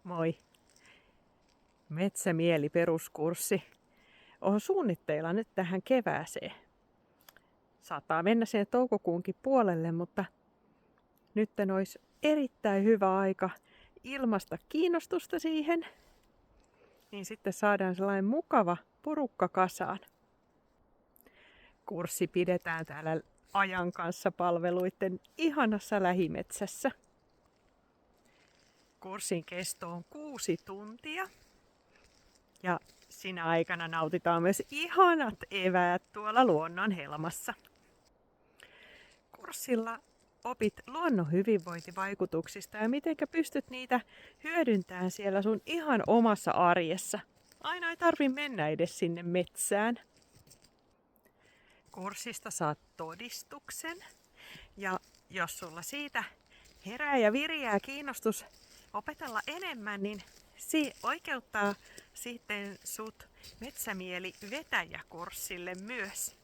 Moi! Metsämieli-peruskurssi on suunnitteilla nyt tähän kevääseen. Saattaa mennä sen toukokuunkin puolelle, mutta nyt olisi erittäin hyvä aika ilmaista kiinnostusta siihen. Niin sitten saadaan sellainen mukava porukka kasaan. Kurssi pidetään täällä Ajan kanssa -palveluiden ihanassa lähimetsässä. Kurssin kesto on 6 tuntia. Ja sinä aikana nautitaan myös ihanat eväät tuolla luonnon helmassa. Kurssilla opit luonnon hyvinvointivaikutuksista ja miten pystyt niitä hyödyntämään siellä sun ihan omassa arjessa. Aina ei tarvi mennä edes sinne metsään. Kurssista saat todistuksen. Ja jos sulla siitä herää ja viriää kiinnostus opetella enemmän, niin oikeuttaa sitten sut Metsämieli-vetäjäkurssille myös.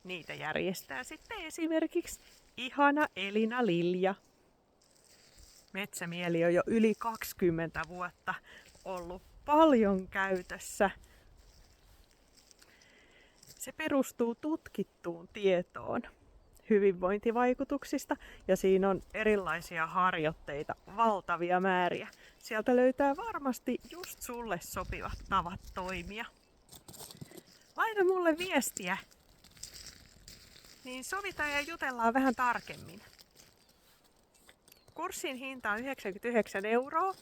Niitä järjestää sitten esimerkiksi ihana Elina Lilja. Metsämieli on jo yli 20 vuotta ollut paljon käytössä. Se perustuu tutkittuun tietoon hyvinvointivaikutuksista ja siinä on erilaisia harjoitteita, valtavia määriä. Sieltä löytää varmasti just sulle sopivat tavat toimia. Laita mulle viestiä, niin sovitaan ja jutellaan vähän tarkemmin. Kurssin hinta on 99 €.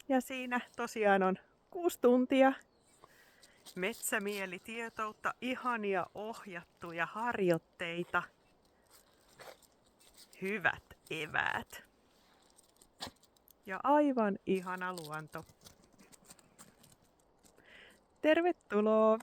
Ja siinä tosiaan on 6 tuntia metsämielitietoutta, ihania ohjattuja harjoitteita, hyvät eväät ja aivan ihana luonto. Tervetuloa!